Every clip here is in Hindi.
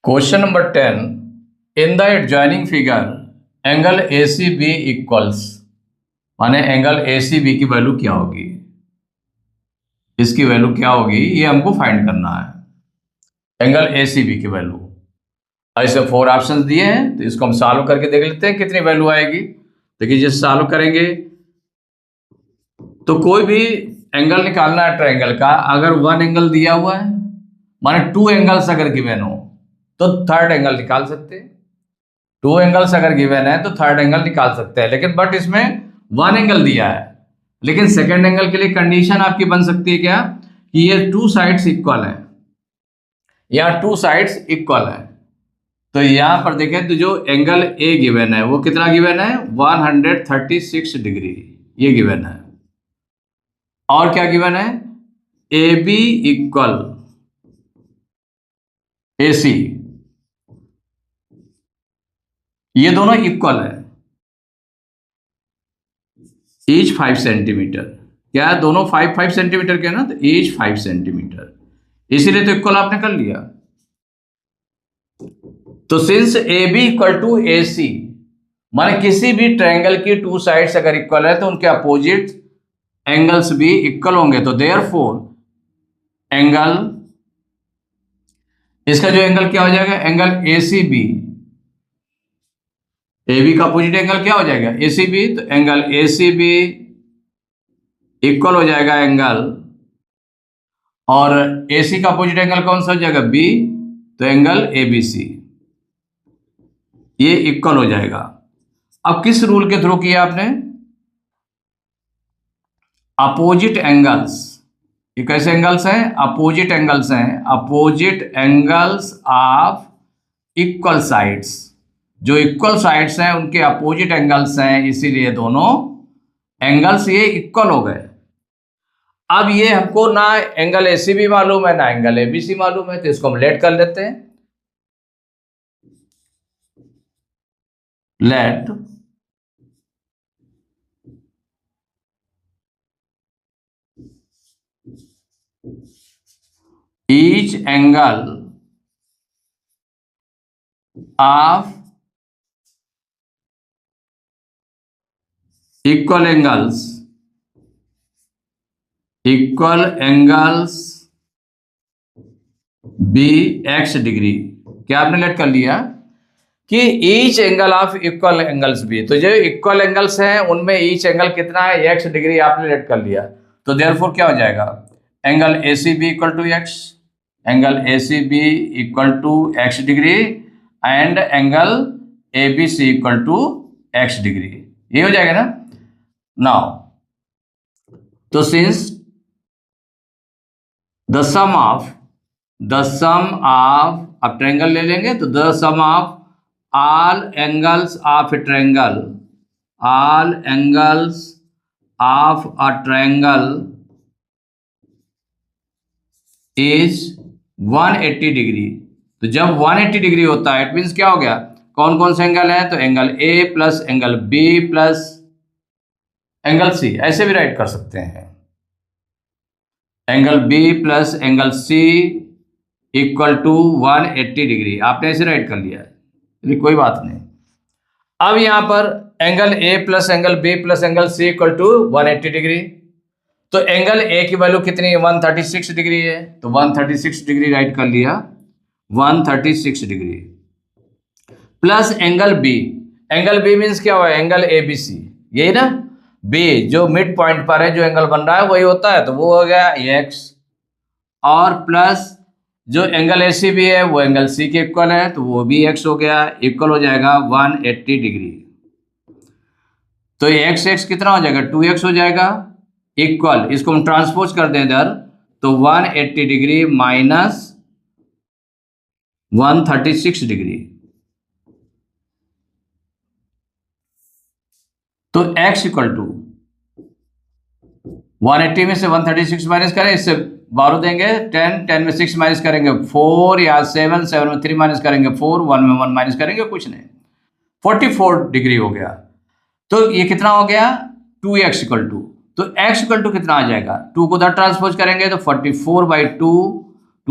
Question number 10 in the adjoining figure angle A C B equals, माने एंगल ए सी बी की वैल्यू क्या होगी, इसकी वैल्यू क्या होगी ये हमको फाइंड करना है। एंगल ए सी बी की वैल्यू ऐसे 4 ऑप्शंस दिए हैं, तो इसको हम सॉल्व करके देख लेते हैं कितनी वैल्यू आएगी। देखिए जैसे सॉल्व करेंगे तो कोई भी एंगल निकालना है ट्रायंगल का, अगर वन एंगल दिया हुआ है माने 2 एंगल्स अगर गिवन हो तो थर्ड एंगल निकाल सकते हैं। 2 एंगल्स अगर गिवन है तो थर्ड एंगल निकाल सकते हैं, लेकिन बट इसमें 1 एंगल दिया है। लेकिन सेकंड एंगल के लिए कंडीशन आपकी बन सकती है क्या, कि ये 2 साइड्स इक्वल हैं या 2 साइड्स इक्वल हैं। तो यहां पर देखें तो जो एंगल ए गिवन है वो कितना गिवन है, 136 डिग्री ये गिवन है। और क्या गिवन है, ए बी इक्वल ए सी, ये दोनों इक्वल है, ईच 5 सेंटीमीटर। क्या है, दोनों 5 सेंटीमीटर के ना, तो ईच 5 सेंटीमीटर, इसीलिए तो इक्वल आपने कर लिया। तो since A B equal to A C, माने किसी भी ट्रायंगल की 2 साइड्स अगर इक्वल है तो उनके अपोजिट एंगल्स भी इक्वल होंगे। तो देयरफॉर एंगल, इसका जो एंगल क्या हो जाएगा, angle A C B, A B का अपोजिट एंगल क्या हो जाएगा, ए सी बी। तो angle A C B equal हो जाएगा एंगल, और ए सी का अपोजिट एंगल कौन सा हो जाएगा, बी, तो एंगल ए बी सी, ये इक्वल हो जाएगा। अब किस रूल के थ्रू किया आपने, अपोजिट एंगल्स, ये कैसे एंगल्स हैं, अपोजिट एंगल्स हैं, opposite angles of equal sides, जो इक्वल साइड्स हैं उनके अपोजिट एंगल्स हैं, इसीलिए दोनों एंगल्स ये इक्वल हो गए। अब ये हमको ना एंगल ए सी बी मालूम है ना एंगल ए बी सी मालूम है, तो इसको हम लेट कर लेते हैं। Let each angle of equal angles be x degree. क्या आपने लेट कर लिया कि each angle of equal angles be, तो जो इक्वल एंगल्स हैं उनमें ईच एंगल कितना है, एक्स डिग्री आपने लेट कर लिया। तो देयरफॉर क्या हो जाएगा, angle A C B equal to X, angle A C B equal to X degree and angle A B C equal to X degree, ये हो जाएगा ना। नाउ तो सिंस द सम ऑफ अब ट्रायंगल ले लेंगे तो the sum of all angles of a triangle, all angles of a triangle is 180 degree. तो जब 180 डिग्री होता है इट मीन्स क्या हो गया, कौन कौन से एंगल है, तो angle A plus angle B plus angle C, ऐसे भी राइट कर सकते हैं, angle B plus angle C equal to 180 degree, आपने ऐसे राइट कर लिया है, कोई बात नहीं। अब यहां पर angle A plus angle B plus angle C equal to 180 degree, तो एंगल ए की वैल्यू कितनी है, 136 डिग्री है, तो 136 डिग्री राइट कर लिया, 136 degree plus angle B means क्या हुआ, एंगल ए बी सी, यही ना, बी जो मिड पॉइंट पर है जो एंगल बन रहा है वही होता है, तो वो हो गया एक्स, और प्लस जो एंगल ए सी बी है वो एंगल सी के इक्वल है, तो वो भी एक्स हो गया, इक्वल हो जाएगा 180 डिग्री। तो ये एक्स एक्स कितना हो जाएगा, 2x हो जाएगा, इक्वल, इसको हम ट्रांसपोज कर दें इधर, तो 180 डिग्री माइनस 136 डिग्री, तो x इक्वल टू 180 में से 136 माइनस करें, इससे 12 देंगे 10 में 6 माइनस करेंगे 4 या 7 में 3 माइनस करेंगे 4, 1 में 1 माइनस करेंगे कुछ नहीं, 44 डिग्री हो गया। तो ये कितना हो गया, 2x इक्वल टू, तो x इक्वल टू कितना आ जाएगा, 2 को उधर ट्रांसपोज करेंगे तो 44/2,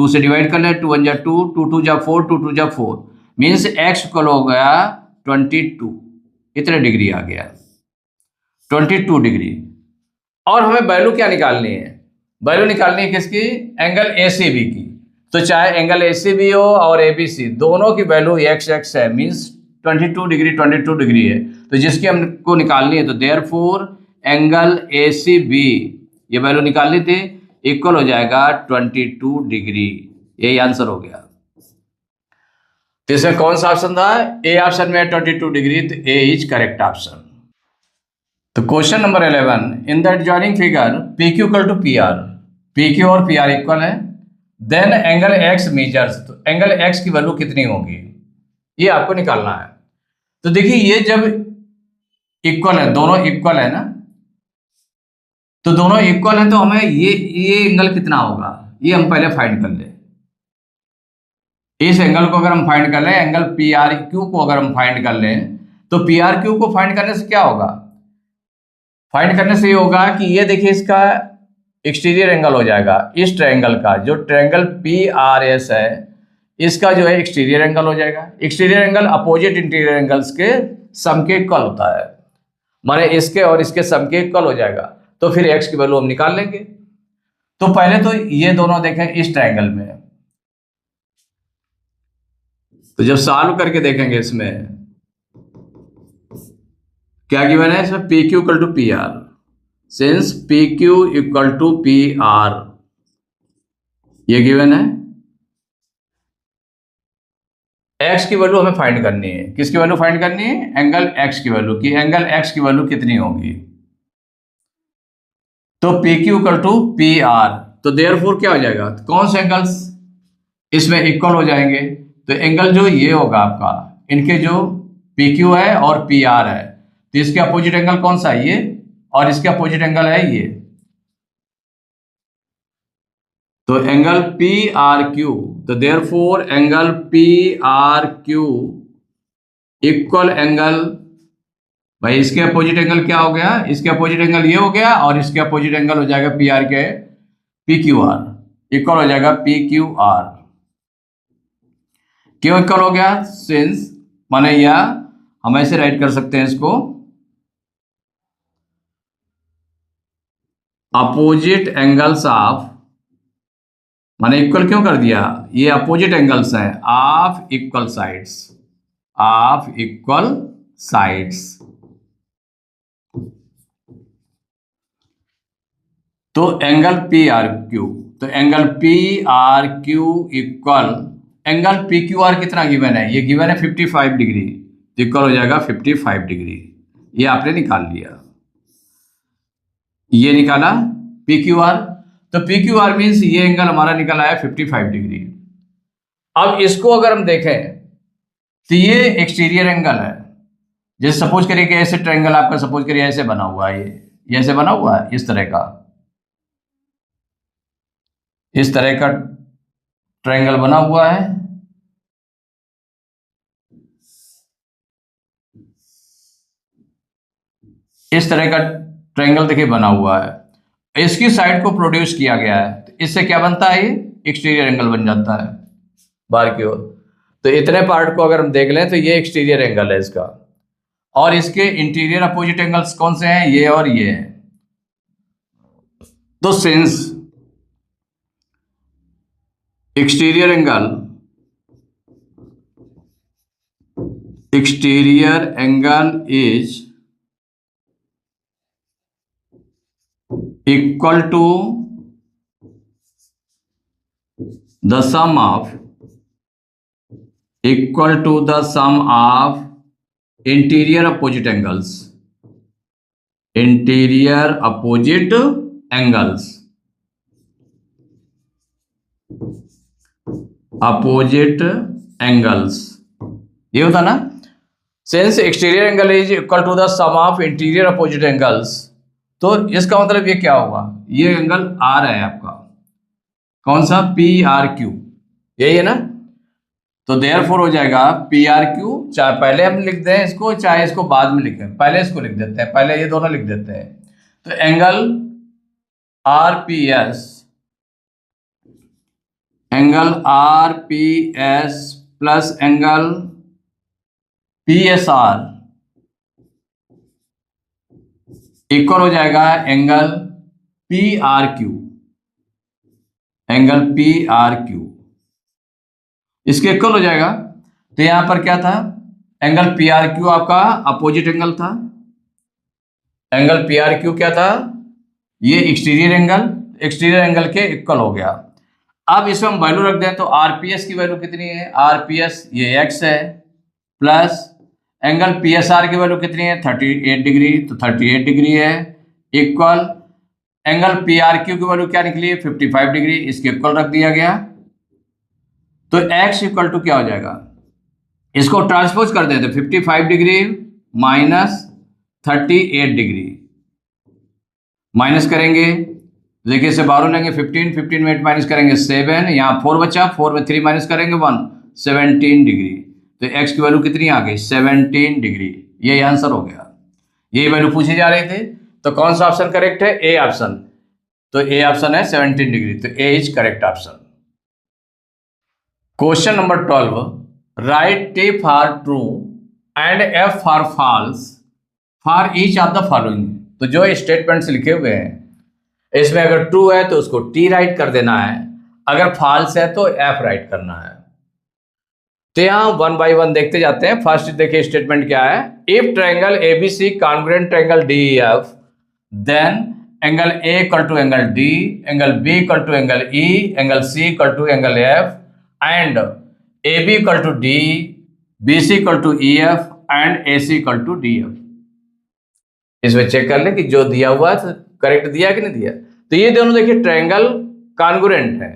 2 से डिवाइड कर ले, 2 1 जा 2, 2 2 जा 4, 2 2 जा 4, मीन्स x इक्वल हो गया 22, इतने डिग्री आ गया 22 डिग्री। और हमें वैल्यू क्या निकालनी है? वैल्यू निकालनी है किसकी? एंगल ACB की। तो चाहे एंगल ACB हो और ABC, दोनों की वैल्यू x है, मीन्स 22 डिग्री है। तो जिसकी हमको निकालनी है, तो देयरफॉर एंगल ACB ये वैल्यू निकालनी थी, इक्वल हो जाएगा 22 डिग्री। यही आंसर हो गया। तो इसमें कौन सा ऑप्शन था? ए ऑप्शन में 22 डिग्री, तो ए इज करेक्ट ऑप्शन। तो question number 11, in the adjoining figure PQ equal to PR, PQ और PR इक्वल है, देन एंगल X मेजर्स, तो एंगल X की वैल्यू कितनी होगी, ये आपको निकालना है। तो देखिए ये जब इक्वल है, दोनों इक्वल है ना, तो दोनों इक्वल है, तो हमें ये एंगल कितना होगा ये हम पहले फाइंड कर ले। इस एंगल को अगर हम फाइंड कर लें, एंगल PRQ को अगर हम फाइंड कर लें, तो PRQ को फाइंड करने से क्या होगा? फाइंड करने से ये होगा कि ये देखिए इसका एक्सटीरियर एंगल हो जाएगा, इस ट्रायंगल का जो ट्रायंगल PRS है, इसका जो है एक्सटीरियर एंगल हो जाएगा। Exterior angle opposite interior angles के सम के इक्वल होता है, माने इसके और इसके सम के इक्वल हो जाएगा। तो फिर x की वैल्यू हम निकाल लेंगे। तो पहले तो ये दोनों देखें इस ट्रायंगल में, तो जब सॉल्व करके देखेंगे इसमें क्या गिवन है, इसमें PQ equal to PR, since PQ equal to PR ये गिवन है। x की वैल्यू हमें फाइंड करनी है। किसकी वैल्यू फाइंड करनी है? एंगल x की वैल्यू की। एंगल x की वैल्यू कितनी होगी? तो PQ इक्वल टू PR, तो देयरफॉर क्या हो जाएगा? कौन से एंगल्स इसमें इक्वल हो जाएंगे? तो एंगल जो ये होगा आपका, इनके जो PQ है और PR है, तो इसके अपोजिट एंगल कौन सा है? ये, और इसके अपोजिट एंगल है ये। तो एंगल PRQ, तो therefore angle PRQ equal angle, भाई इसके अपोजिट एंगल क्या हो गया? इसके अपोजिट एंगल ये हो गया, और इसके अपोजिट एंगल हो जाएगा PR के PQR, इक्वल हो जाएगा PQR। क्यों इक्वल हो गया? सिंस माने, या हम ऐसे राइट कर सकते हैं इसको, अपोजिट एंगल्स ऑफ, माने इक्वल क्यों कर दिया? ये अपोजिट एंगल्स हैं of equal sides, of equal sides. तो एंगल PRQ, तो angle PRQ equal angle PQR कितना गिवन है? ये गिवन है 55 डिग्री, तो इक्वल हो जाएगा 55 डिग्री। ये आपने निकाल लिया, ये निकाला PQR, तो PQR मीन्स ये एंगल हमारा निकला है 55 डिग्री। अब इसको अगर हम देखें तो ये एक्सटीरियर एंगल है। जैसे सपोज करिए कि ऐसे ट्रायंगल आपका सपोज करिए ऐसे बना हुआ है, ये ऐसे बना हुआ है, इस तरह का, इस तरह का ट्रायंगल बना हुआ है। इस तरह का ट्रायंगल देखिए बना हुआ है, इसकी साइड को प्रोड्यूस किया गया है, तो इससे क्या बनता है? ये एक्सटीरियर एंगल बन जाता है बाहर की ओर। तो इतने पार्ट को अगर हम देख लें तो ये एक्सटीरियर एंगल है इसका, और इसके इंटीरियर अपोजिट एंगल्स कौन से हैं? ये और ये हैं। तो since exterior angle is equal to the sum of interior opposite angles, interior opposite angles, opposite angles, ये होता ना। Since exterior angle is equal to the sum of interior opposite angles, तो इसका मतलब ये क्या होगा? ये एंगल R है आपका, कौन सा? PRQ, यही है ना। तो देयरफॉर हो जाएगा PRQ, चाहे पहले हम लिख दें इसको, चाहे इसको बाद में लिखें, पहले इसको लिख देते हैं, पहले ये दोनों लिख देते हैं। तो angle RPS angle R P S plus angle P S R equal हो जाएगा angle P R Q, angle P R Q इसके इक्वल हो जाएगा। तो यहां पर क्या था, एंगल पी आर क्यू आपका अपोजिट एंगल था। एंगल पी आर क्यू क्या था, ये एक्सटीरियर एंगल के इक्वल हो गया। अब इसमें हम वैल्यू रख दें तो आरपीएस की वैल्यू कितनी है, आरपीएस ये एक्स है, प्लस एंगल पीएसआर की वैल्यू कितनी है 38 डिग्री, तो 38 डिग्री है, इक्वल एंगल पीआरक्यू की वैल्यू क्या निकली है 55 डिग्री, इसके इक्वल रख दिया गया। तो x इक्वल टू क्या हो जाएगा, इसको ट्रांसपोज कर दें तो 55 डिग्री माइनस 38 डिग्री, माइनस करेंगे देखिए इसे बाहर लेंगे 15 में 8 माइनस करेंगे 7, यहाँ 4 बचा, 4 में 3 माइनस करेंगे 1, 17 डिग्री। तो x की वैल्यू कितनी आ गई 17 डिग्री, यही आंसर हो गया। यही वैल्यू पूछी जा रही थी, तो कौन सा ऑप्शन करेक्ट है, ए ऑप्शन। तो ए ऑप्शन है 17 डिग्री, तो A is correct option. Question number 12, write T for true and F for false for each of the following. तो जो स्टेटमेंट्स लिखे हुए हैं इसमें अगर ट्रू है तो उसको टी राइट कर देना है, अगर फॉल्स है तो एफ राइट करना है। तो यहां 1 बाय 1 देखते जाते हैं। फर्स्ट देखिए स्टेटमेंट क्या है, if triangle ABC congruent triangle DEF then angle A equal to angle D, angle B equal to angle E, angle C equal to angle F and A B equal to D, B C equal to E F and A C equal to D F. इसमें चेक कर ले कि जो दिया हुआ है करेक्ट दिया कि नहीं दिया। तो ये दोनों देखिए ट्रायंगल कॉन्ग्रुएंट है,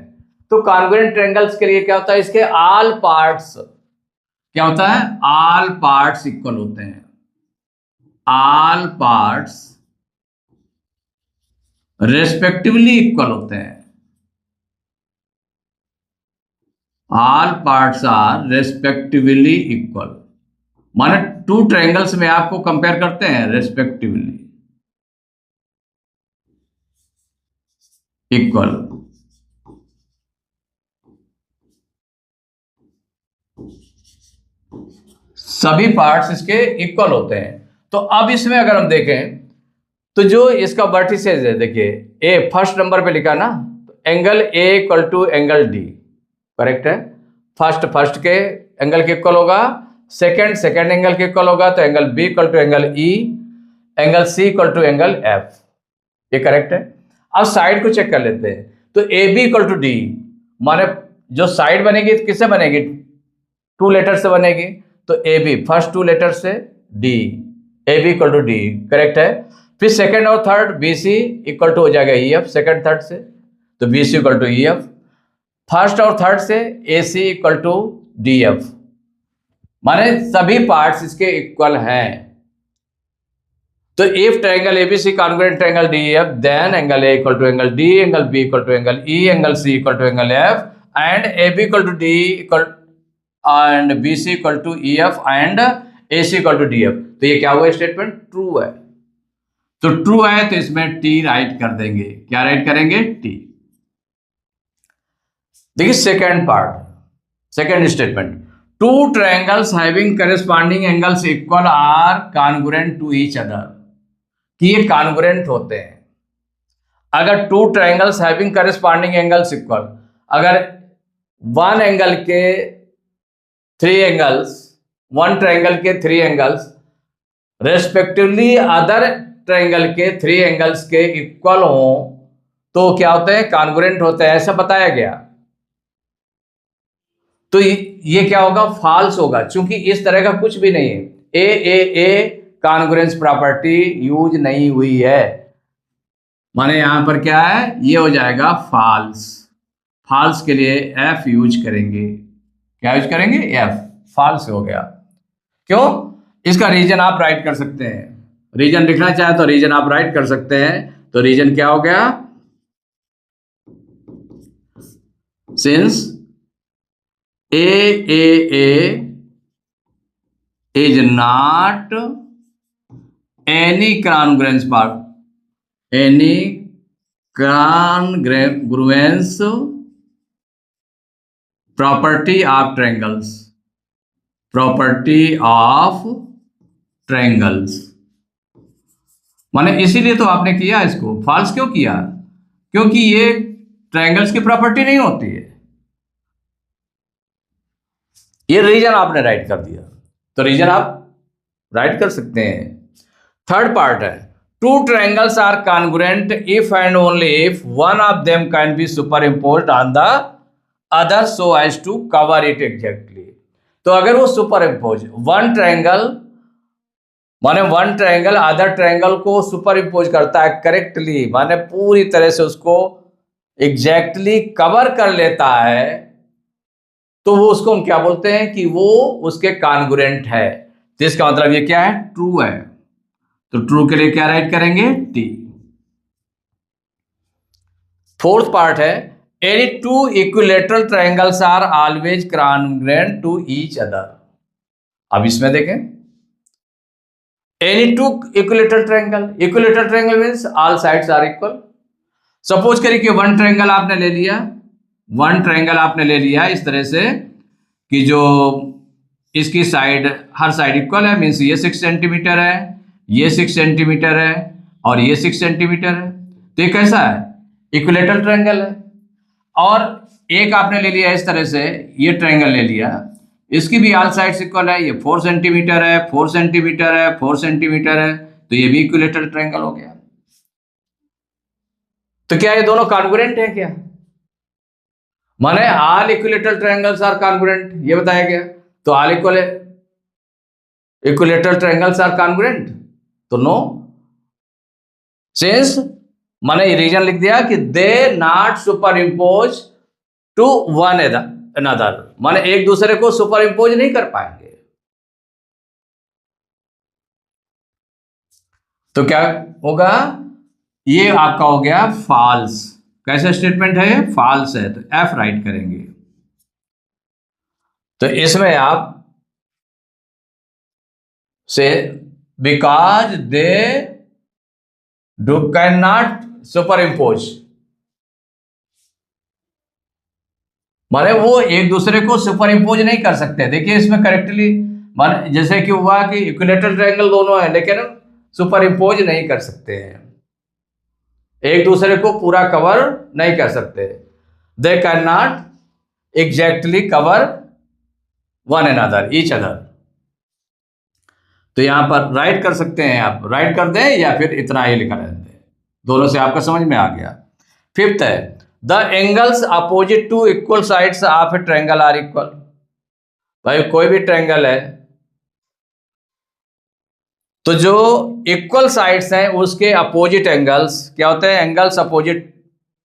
तो कॉन्ग्रुएंट ट्रायंगल्स के लिए क्या होता है, इसके ऑल पार्ट्स क्या होता है, ऑल पार्ट्स इक्वल होते हैं, ऑल पार्ट्स रेस्पेक्टिवली इक्वल होते हैं, all parts are respectively equal, माने टू ट्रायंगल्स में आपको कंपेयर करते हैं रेस्पेक्टिवली इक्वल। सभी पार्ट्स इसके इक्वल होते हैं। तो अब इसमें अगर हम देखें तो जो इसका वर्टिसेस है देखिए ए फर्स्ट नंबर पे लिखा ना, angle A equal to angle D correct है, फर्स्ट के एंगल के इक्वल होगा, सेकंड एंगल के इक्वल होगा, तो angle B equal to angle E, angle C equal to angle F, ये करेक्ट है। अब साइड को चेक कर लेते हैं, तो A B equal to D माने जो साइड बनेगी तो किससे बनेगी, 2 लेटर से बनेगी, तो ए बी फर्स्ट 2 लेटर से D, A B equal to D correct है। फिर सेकंड और third B C equal to हो जाएगा ई एफ, सेकंड थर्ड से तो B C equal to E F, first और थर्ड से A C equal to D F, माने सभी पार्ट्स इसके इक्वल हैं। तो if triangle ABC congruent triangle DEF then angle A equal to angle D, angle B equal to angle E, angle C equal to angle F and A B equal to D equal and B C equal to E F and A C equal to D F. तो ये क्या हुआ स्टेटमेंट, ट्रू है। तो ट्रू है तो इसमें टी राइट कर देंगे, क्या राइट करेंगे, टी। देखिए second part, second statement, two triangles having corresponding angles equal are congruent to each other, कि ये कॉन्ग्रुएंट होते हैं। अगर two triangles having corresponding angles equal, अगर वन एंगल के 3 एंगल्स, वन ट्रायंगल के 3 एंगल्स रेस्पेक्टिवली अदर ट्रायंगल के 3 एंगल्स के इक्वल हो तो क्या होते हैं, कॉन्ग्रुएंट होते हैं, ऐसा बताया गया। तो ये क्या होगा, फॉल्स होगा, क्योंकि इस तरह का कुछ भी नहीं है। ए कॉन्ग्रुएंस प्रॉपर्टी यूज नहीं हुई है, माने यहां पर क्या है, ये हो जाएगा फॉल्स। फॉल्स के लिए एफ यूज करेंगे, क्या यूज करेंगे, एफ, फॉल्स हो गया। क्यों, इसका रीजन आप राइट कर सकते हैं, रीजन लिखना चाहे तो रीजन आप राइट कर सकते हैं। तो रीजन क्या हो गया, since A is not any congruence part, any congruence property of triangles, property of triangles. माने इसीलिए तो आपने किया इसको, फॉल्स क्यों किया? क्योंकि ये ट्रायंगल्स की प्रॉपर्टी नहीं होती है। ये रीजन आपने राइट कर दिया, तो रीजन आप राइट कर सकते हैं। थर्ड पार्ट है, two triangles are congruent if and only if one of them can be superimposed on the other so as to cover it exactly. तो अगर वो सुपर इम्पोज वन ट्रायंगल, माने वन ट्रायंगल अदर ट्रायंगल को सुपर इम्पोज करता है करेक्टली, माने पूरी तरह से उसको एग्जैक्टली कवर कर लेता है, तो वो उसको हम क्या बोलते हैं कि वो उसके कॉन्ग्रुएंट है। तो इसका मतलब ये क्या है? ट्रू है। तो ट्रू के लिए क्या राइट करेंगे? टी। फोर्थ पार्ट है, any two equilateral triangles are always congruent to each other. अब इसमें देखें, any two equilateral triangle, equilateral triangle means all sides are equal. Suppose करिए कि वन ट्रायंगल आपने ले लिया, वन ट्रायंगल आपने ले लिया इस तरह से कि जो इसकी साइड, हर साइड इक्वल है, मीन्स ये 6 सेंटीमीटर है, ये 6 सेंटीमीटर है और ये 6 सेंटीमीटर है। तो ये कैसा है? इक्विलेटरल ट्रायंगल है। और एक आपने ले लिया इस तरह से, ये ट्रायंगल ले लिया, इसकी भी ऑल साइड्स इक्वल है, ये 4 सेंटीमीटर है, 4 सेंटीमीटर है, 4 सेंटीमीटर है, तो ये भी इक्विलेटरल ट्रायंगल हो गया। तो क्या ये दोनों कॉन्ग्रुएंट है क्या? माने all equilateral triangles are congruent, ये बताया गया। तो all equilateral triangles are congruent, तो नो। सिंस माने रीजन लिख दिया कि they not superimpose to one another, माने एक दूसरे को सुपर इम्पोज नहीं कर पाएंगे। तो क्या होगा? ये आपका हो गया फॉल्स। कैसे स्टेटमेंट है? फॉल्स है, तो एफ राइट करेंगे। तो इसमें आप से because they do can not super impose, माने वो एक दूसरे को सुपर इम्पोज नहीं कर सकते। देखिए इसमें करेक्टली माने जैसे कि हुआ कि इक्विलेटरल ट्रायंगल दोनों है, लेकिन सुपर इम्पोज नहीं कर सकते हैं, एक दूसरे को पूरा कवर नहीं कर सकते। They can not exactly cover one another, each other. तो यहां पर राइट कर सकते हैं, आप राइट कर दें या फिर इतना ही लिखा रहते हैं, दोनों से आपका समझ में आ गया। फिफ्थ है, the angles opposite to equal sides of a triangle are equal. भाई कोई भी ट्रायंगल है तो जो इक्वल साइड्स हैं उसके अपोजिट एंगल्स क्या होते हैं? एंगल्स अपोजिट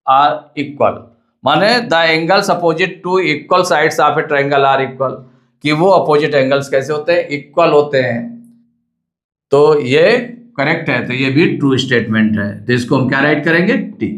आर इक्वल, माने the angles opposite to equal sides of a triangle are equal, कि वो अपोजिट एंगल्स कैसे होते हैं? इक्वल होते हैं। तो ये करेक्ट है, तो ये भी ट्रू स्टेटमेंट है, तो इसको हम क्या राइट करेंगे? टी।